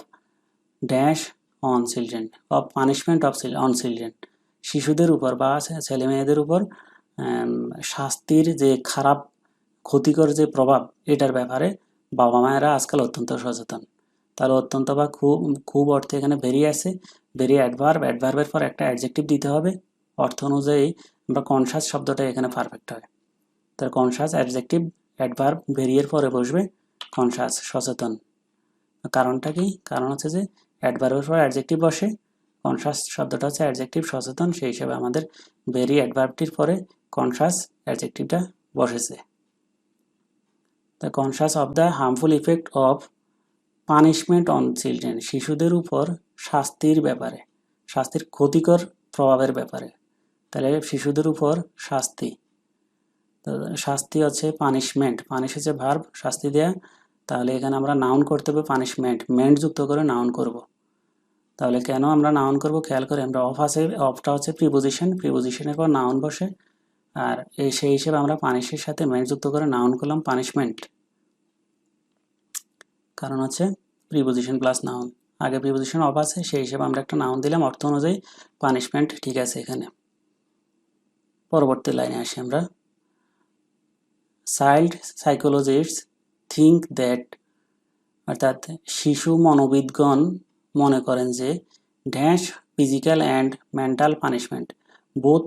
dash on children of punishment of on children শিশুদের উপর বা ছেলে মেয়েদের উপর শাস্তির যে খারাপ ক্ষতিকর যে প্রভাব এটার ব্যাপারে বাবা মায়েরা আজকাল অত্যন্ত সচেতন তাহলে অত্যন্ত বা খুব অর্থে এখানে বেরিয়ে আছে বেরিয়ে অ্যাডভার্বের পর একটা অ্যাডজেক্টিভ দিতে হবে অর্থ অনুযায়ী আমরা কনসাস শব্দটা এখানে পারফেক্ট হয় তার কনসাস অ্যাডজেক্টিভ অ্যাডভার্ব ভেরিয়ের পরে বসবে কনসাস সচেতন কারণটা কি কারণ হচ্ছে যে অ্যাডভার্বের পর অ্যাডজেক্টিভ বসে কনসাস শব্দটা হচ্ছে অ্যাডজেক্টিভ সচেতন সেই হিসাবে আমাদের ভেরি অ্যাডভার্বটির পরে কনসাস অ্যাডজেক্টিভটা বসেছে the conscious of the harmful effect of punishment on children শিশুদের উপর শাস্তির ব্যাপারে শাস্তির ক্ষতিকর প্রভাবের ব্যাপারে তাহলে শিশুদের উপর শাস্তি শাস্তি হচ্ছে পানিশমেন্ট পানিশ হচ্ছে ভার্ব শাস্তি দেয়া তাহলে এখানে আমরা নাউন করতে হবে পানিশমেন্ট মেন্ট যুক্ত করে নাউন করব তাহলে কেন আমরা নাউন করব খেয়াল করে আমরা অফ আছে অফটা হচ্ছে প্রিপোজিশনের পর নাউন বসে আর সেই হিসেবে আমরা পানিশের সাথে মেন্ট যুক্ত করে নাউন করলাম পানিশমেন্ট কারণ হচ্ছে প্রিপোজিশন প্লাস নাউন আগে প্রিপোজিশন অফ আছে সেই হিসেবে আমরা একটা নাউন দিলাম অর্থ অনুযায়ী পানিশমেন্ট ঠিক আছে এখানে পরবর্তী লাইনে আসি আমরা চাইল্ড সাইকোলজিস্টস থিঙ্ক দ্যাট অর্থাৎ শিশু মনোবিদগণ মনে করেন যে dash physical and mental punishment both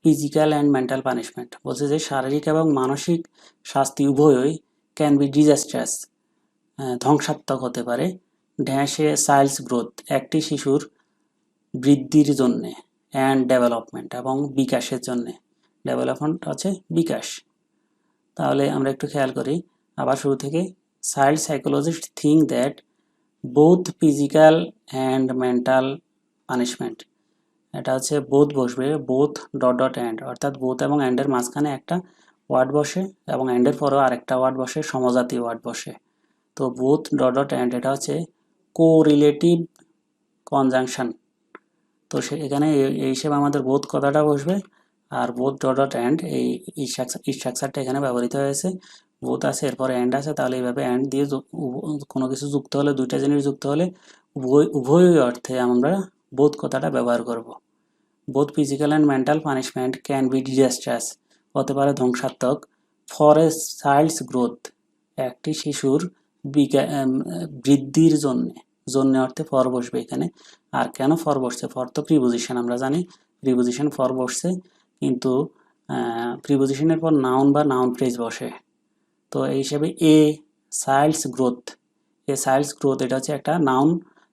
physical and mental punishment বলছে যে শারীরিক এবং মানসিক শাস্তি উভয়ই ক্যান বি ডিজাস্ট্রাস ধ্বংসাত্মক হতে পারে ড্যাশ এ চাইল্ডস গ্রোথ একটি শিশুর বৃদ্ধির জন্যে অ্যান্ড ডেভেলপমেন্ট এবং বিকাশের জন্য। ডেভেলপমেন্ট হচ্ছে বিকাশ। তাহলে আমরা একটু খেয়াল করি আবার শুরু থেকে। Child psychologist think that both physical and mental punishment, এটা হচ্ছে বোথ বসবে, বোথ ডট ডট অ্যান্ড, অর্থাৎ বোথ এবং অ্যান্ডের মাঝখানে একটা ওয়ার্ড বসে এবং অ্যান্ডের পরেও আরেকটা ওয়ার্ড বসে, সমজাতীয় ওয়ার্ড বসে। তো বোথ ডট ডট অ্যান্ড এটা হচ্ছে কোরিলেটিভ কনজাংশন। তো এখানে এই হিসেবে আমাদের বোথ কথাটা বসবে, আর বোথ ডট ডট অ্যান্ড এই স্ট্রাকচারটা এখানে ব্যবহৃত হয়েছে। বোথ আছে, এরপরে অ্যান্ড আছে, তাহলে এইভাবে অ্যান্ড দিয়ে কোনো কিছু যুক্ত হলে, দুইটা জিনিস যুক্ত হলে উভয় অর্থে আমরা বোথ কথাটা ব্যবহার করব। Both physical and mental punishment can be disastrous, হতে পারে ধ্বংসাত্মক, ফর এ চাইল্ডস গ্রোথ, একটি শিশুর বৃদ্ধির জন্য অর্থে ফর বসবে এখানে। আর কেন ফর বসছে? ফর তো প্রিপোজিশন, আমরা জানি প্রিপোজিশন ফর বসছে, কিন্তু প্রিপোজিশনের পর নাউন বা নাউন ফ্রেজ বসে। তো এই হিসাবে এ চাইল্ডস গ্রোথ, এটা হচ্ছে একটা নাউন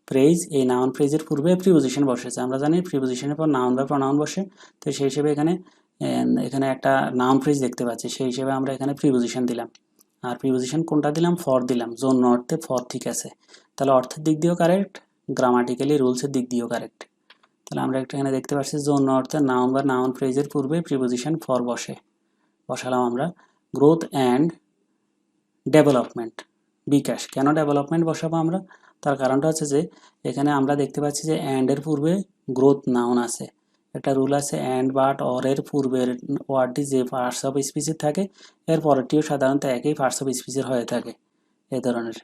ফ্রেজ। এই নাউন ফ্রেজের পূর্বে প্রিপোজিশন বসেছে, আমরা জানি প্রিপোজিশনের পর নাউন বা প্রনাউন বসে। তো সেই হিসেবে এখানে একটা নাউন ফ্রেজ দেখতে পাচ্ছি, সেই হিসেবে আমরা এখানে প্রিপোজিশন দিলাম। আর প্রিপোজিশন কোনটা দিলাম? ফর দিলাম। জন্য অর্থে ফর, ঠিক আছে। তাহলে অর্থের দিক দিয়েও কারেক্ট, গ্রামাটিক্যালি রুলসের দিক দিয়েও কারেক্ট। তাহলে আমরা এখানে দেখতে পাচ্ছি জন্য অর্থে নাউন বা নাউন ফ্রেজের পূর্বে প্রিপোজিশন ফর বসালাম আমরা। গ্রোথ অ্যান্ড ডেভেলপমেন্ট, বিকাশ। কেন ডেভেলপমেন্ট বসাবো আমরা? তার কারণটা হচ্ছে যে এখানে আমরা দেখতে পাচ্ছি যে অ্যান্ডের পূর্বে গ্রোথ নাউন আছে। একটা রুল আছে, অ্যান্ড বাট অর এর পূর্বের ওয়ার্ডটি যে পার্টস অফ স্পিচের থাকে এর পরেরটিও সাধারণত একই পার্টস অফ স্পিচের হয়ে থাকে, এই ধরনের।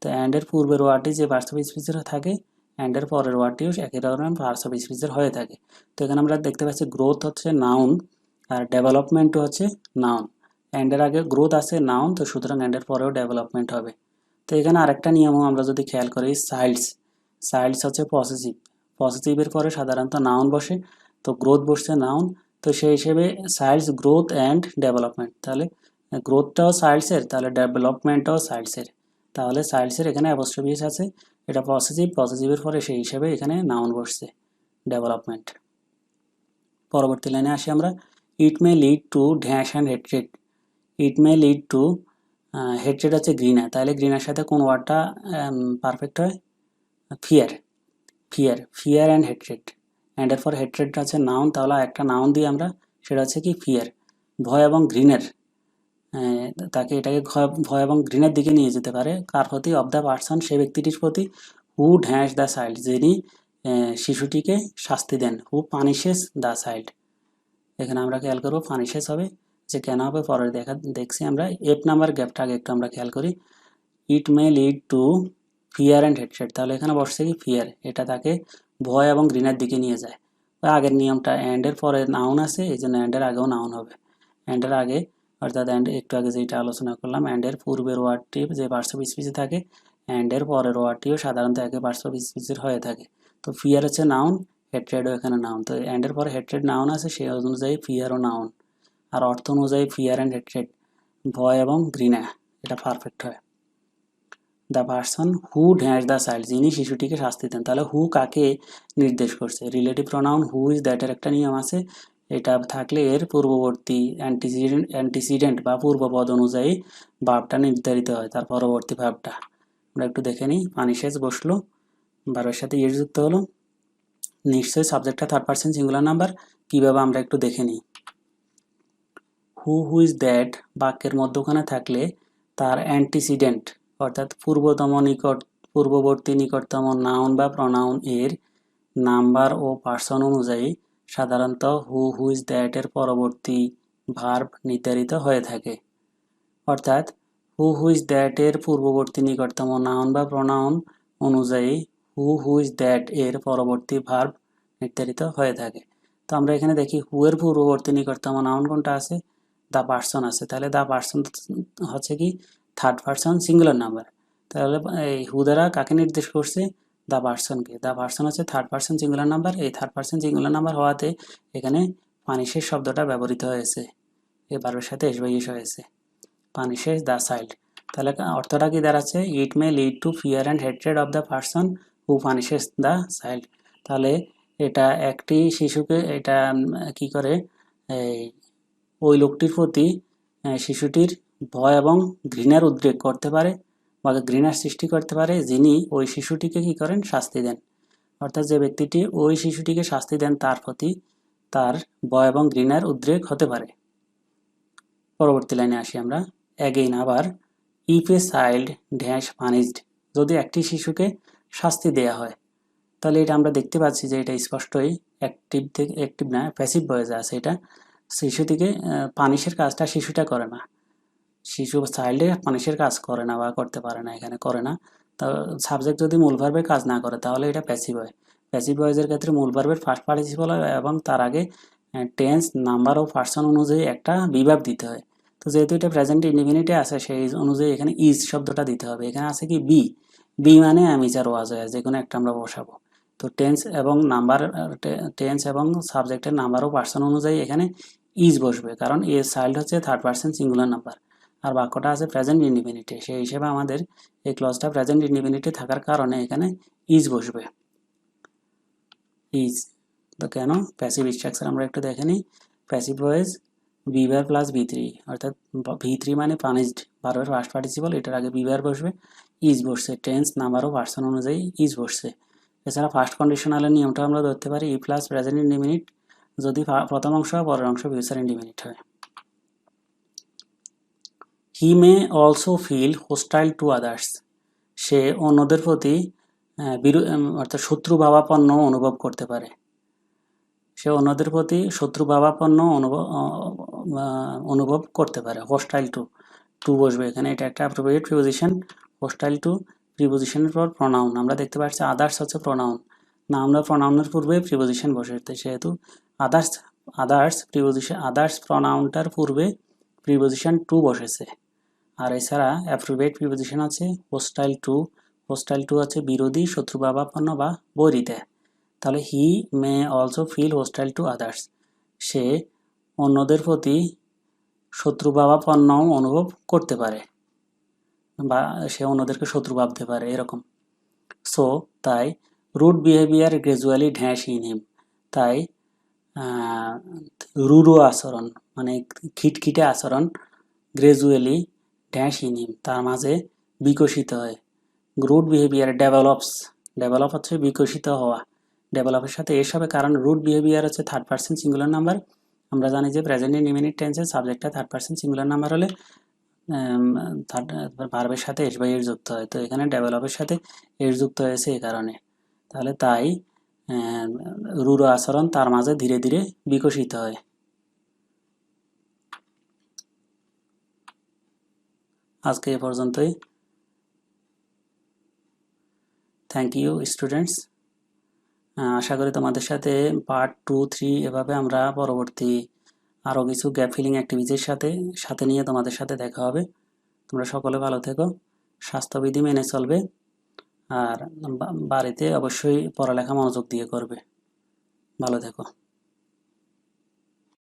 তো অ্যান্ডের পূর্বের ওয়ার্ডটি যে পার্টস অফ স্পিচের থাকে, অ্যান্ডের পরের ওয়ার্ডটিও একই ধরনের পার্টস অফ স্পিচের হয়ে থাকে। তো এখানে আমরা দেখতে পাচ্ছি গ্রোথ হচ্ছে নাউন আর ডেভেলপমেন্টও হচ্ছে নাউন। অ্যান্ডের আগে গ্রোথ আছে নাউন, তো সুতরাং অ্যান্ডের পরেও ডেভেলপমেন্ট হবে। তো এখানে আরেকটা নিয়মও আমরা যদি খেয়াল করি, চাইল্ডস হচ্ছে পজিটিভের পরে সাধারণত নাউন বসে, তো গ্রোথ বসছে নাউন, তো সেই হিসেবে চাইল্ডস গ্রোথ অ্যান্ড ডেভেলপমেন্ট, তাহলে গ্রোথটাও চাইল্ডসের, তাহলে ডেভেলপমেন্টটাও চাইল্ডসের। তাহলে চাইল্ডসের এখানে অ্যাপোস্ট্রফি আছে, এটা পজিটিভের পরে সেই হিসেবে এখানে নাউন বসছে, ডেভেলপমেন্ট। পরবর্তী লাইনে আসি আমরা। It may lead to dash and hatred, it may lead to hatred হচ্ছে ঘৃণা, তাহলে ঘৃণার সাথে কোন ওয়ার্ডটা পারফেক্ট হয়? Fear and hatred. অ্যান্ডের পর হেট্রেড আছে নাউন, তাহলে একটা নাউন দিয়ে আমরা, সেটা হচ্ছে কি ফিয়ার, ভয় এবং ঘৃণের, এটাকে ভয় এবং ঘৃণের দিকে নিয়ে যেতে পারে। কার প্রতি? অফ দ্য পার্সন, সেই ব্যক্তিটির প্রতি, হু ড্যাশ দ্য চাইল্ড, যিনি শিশুটিকে শাস্তি দেন, হু পানিশেস দ্য চাইল্ড। এখানে আমরা খেয়াল করবো পানিশেস হবে, যে কেন হবে পরে দেখছি আমরা। এফ নাম্বার গ্যাপটা আগে একটু আমরা খেয়াল করি। It may lead to fear and hatred, তাহলে এখানে বসছে কি ফিয়ার, এটা তাকে ভয় এবং ঘৃণার দিকে নিয়ে যায়। আগের নিয়মটা অ্যান্ডের পরে নাউন আছে, এই জন্য অ্যান্ডের আগেও নাউন হবে। অ্যান্ডের আগে অর্থাৎ একটু আগে যেটা আলোচনা করলাম, অ্যান্ডের পূর্বের ওয়ার্ডটি যে পার্টস অফ স্পিচে থাকে, অ্যান্ডের পরের ওয়ার্ডটিও সাধারণত একই পার্টস অফ স্পিচের হয়ে থাকে। তো ফিয়ার হচ্ছে নাউন, হেট্রেডও এখানে নাউন, তো অ্যান্ডের পরে হেট্রেড নাউন আছে, সেই অনুযায়ী ফিয়ারও নাউন। আর অর্থ অনুযায়ী ফিয়ার অ্যান্ড হেট্রেড, ভয় এবং ঘৃণা, এটা পারফেক্ট হয়। The person who dash the child, যিনি শিশুটিকে শাস্তি দেন, তাহলে হু কাকে নির্দেশ করছে? রিলেটিভ প্রোনাউন হু ইজ দ্যাটের একটা নিয়ম আছে, এটা থাকলে এর পূর্ববর্তী অ্যান্টিসিডেন্ট বা পূর্বপদ অনুযায়ী ভাবটা নির্ধারিত হয়, তার পরবর্তী ভাবটা। আমরা একটু দেখে নিই। পানিশেস বসলো, ভার্বের সাথে ইজ যুক্ত হলো, নিশ্চয়ই সাবজেক্টটা থার্ড পার্সন সিঙ্গুলার নাম্বার। কীভাবে আমরা একটু দেখে নিই। হু ইজ দ্যাট বাক্যের মধ্যখানে থাকলে তার অ্যান্টিসিডেন্ট অর্থাৎ পূর্ববর্তী নিকটতম নাউন বা প্রনাউন এর নাম্বার ও পার্সন অনুযায়ী সাধারণত হু ইজ দ্যাট এর পরবর্তী ভার্ব নির্ধারিত হয়ে থাকে। অর্থাৎ হু ইজ দ্যাট এর পূর্ববর্তী নিকটতম নাউন বা প্রনাউন অনুযায়ী হু ইজ দ্যাট এর পরবর্তী ভার্ব নির্ধারিত হয়ে থাকে। তো আমরা এখানে দেখি হু এর পূর্ববর্তী নিকটতম নাউন কোনটা আছে? দ্য পার্সন আছে, তাহলে দ্য পার্সন হচ্ছে কি থার্ড পার্সন সিঙ্গুলার নাম্বার। তাহলে এই হু দ্বারা কাকে নির্দেশ করছে? দ্য পার্সনকে। দ্য পার্সন হচ্ছে থার্ড পার্সন সিঙ্গুলার নাম্বার, এই থার্ড পার্সন সিঙ্গুলার নাম্বার হওয়াতে এখানে পানিশেস শব্দটা ব্যবহৃত হয়েছে, এই ভার্বের সাথে এস বাই এস হয়েছে, পানিশেস দ্য চাইল্ড। তাহলে অর্থটা কি দাঁড়াচ্ছে? It may lead to fear and hatred of the person who punishes the child. তাহলে এটা একটি শিশুকে এটা কি করে ওই লোকটির প্রতি শিশুটির ভয় এবং ঘৃণার উদ্রেক করতে পারে বা ঘৃণার সৃষ্টি করতে পারে, যিনি ওই শিশুটিকে কি করেন, শাস্তি দেন। অর্থাৎ যে ব্যক্তিটি ওই শিশুটিকে শাস্তি দেন তার প্রতি তার ভয় এবং ঘৃণার উদ্রেক হতে পারে। পরবর্তী লাইনে আসি আমরা। অ্যাগেইন আবার, if a child dash punished, যদি একটি শিশুকে শাস্তি দেয়া হয়, তাহলে এটা আমরা দেখতে পাচ্ছি যে এটা স্পষ্টই অ্যাক্টিভ থেকে অ্যাক্টিভ না, প্যাসিভ ভয়েসে আছে। এটা শিশুটিকে পানিশের কাজটা শিশুটা করে না, শিশু চাইল্ডে পানিশের কাজ করে না বা করতে পারে না, এখানে করে না। তা সাবজেক্ট যদি মূল ভার্বের কাজ না করে তাহলে এটা প্যাসিভ হয়। প্যাসিভ ভয়েসের ক্ষেত্রে মূল ভার্বের ফার্স্ট পার্টিসিপল হয় এবং তার আগে টেন্স, নাম্বার ও পার্সন অনুযায়ী একটা বিভাগ দিতে হয়। তো যেহেতু এটা প্রেজেন্ট ইনডিফিনিটে আছে, সেই অনুযায়ী এখানে ইজ শব্দটা দিতে হবে। এখানে আছে কি বি, বি মানে অ্যামিচার ওয়াজ হয়, যে কোনো একটা আমরা বসাবো। তো টেন্স এবং নাম্বার, টেন্স এবং সাবজেক্টের নাম্বার ও পার্সন অনুযায়ী এখানে ইজ বসবে, কারণ এ চাইল্ড হচ্ছে থার্ড পার্সন সিঙ্গুলার নাম্বার আর বাক্যটা আছে প্রেজেন্ট ইনডিফিনিটে। সেই হিসেবে আমাদের এই ক্লজটা প্রেজেন্ট ইনডিফিনিটে থাকার কারণে এখানে ইজ বসবে। ইজ তো কেন প্যাসিভ স্ট্রাকচার আমরা একটু দেখে নিই। Passive voice be verb plus V three, অর্থাৎ ভি থ্রি মানে পানিশড ভার্বের ফার্স্ট পার্টিসিপল, এটার আগে বি ভার বসবে, ইজ বসছে, টেন্স নাম্বার ও পার্সন অনুযায়ী ইজ বসছে। এছাড়া ফার্স্ট কন্ডিশনালের নিয়মটা আমরা ধরতে পারি ই প্লাস প্রেজেন্ট ইনডিফিনিট যদি প্রথম অংশ পরের অংশ ফিউচার ইনডিফিনিট হয়। He may also feel hostile to others, সে অন্যদের প্রতি অর্থাৎ শত্রুভাবাপন্ন অনুভব করতে পারে। সে অন্যদের প্রতি শত্রুভাবাপন্ন অনুভব করতে পারে। হোস্টাইল টু, টু বসবে এখানে, এটা একটা অ্যাপ্রোপ্রিয়েট প্রিপোজিশন। হোস্টাইল টু প্রিপোজিশনের পর প্রনাউন, আমরা দেখতে পাচ্ছি আদার্স হচ্ছে প্রনাউন, না আমরা প্রনাউনের পূর্বে প্রিপোজিশন বসে, সেহেতু আদার্স, আদার্স প্রনাউনটার পূর্বে প্রিপোজিশন টু বসেছে। আর এছাড়া অ্যাপ্রোপ্রিয়েট প্রিপোজিশন আছে হোস্টাইল টু। হোস্টাইল টু হচ্ছে বিরোধী, শত্রুভাবাপন্ন বা বৈরিতে। তাহলে he may also feel hostile to others, সে অন্যদের প্রতি শত্রুভাবাপন্ন অনুভব করতে পারে বা সে অন্যদেরকে শত্রু ভাবতে পারে, এরকম। সো তাই rude behaviour gradually dash in him, তাই রুড়ো আচরণ মানে খিটখিটে আচরণ গ্রাজুয়ালি ড্যাশ ইন হিম তার মাঝে বিকশিত হয়। রুড বিহেভিয়ার ডেভেলপস, ডেভেলপ হচ্ছে বিকশিত হওয়া, ডেভেলপের সাথে এস হবে, কারণ রুড বিহেভিয়ার হচ্ছে থার্ড পার্সন সিঙ্গুলার নাম্বার। আমরা জানি যে প্রেজেন্ট ইনডিফিনিট টেন্সে সাবজেক্টটা থার্ড পার্সন সিঙ্গুলার নাম্বার হলে ভার্বের সাথে এস বাই এর যুক্ত হয়। তো এখানে ডেভেলপের সাথে এর যুক্ত হয়েছে এই কারণে। তাহলে তাই রুড়ো আচরণ তার মাঝে ধীরে ধীরে বিকশিত হয়। আজকে এ পর্যন্তই। Thank you students. আশা করি তোমাদের সাথে পার্ট 2, 3 এভাবে আমরা পরবর্তী আরও কিছু গ্যাপ ফিলিং অ্যাক্টিভিটির সাথে নিয়ে তোমাদের সাথে দেখা হবে। তোমরা সকলে ভালো থেকো, স্বাস্থ্যবিধি মেনে চলবে, আর বাড়িতে অবশ্যই পড়ালেখা মনোযোগ দিয়ে করবে। ভালো থেকো।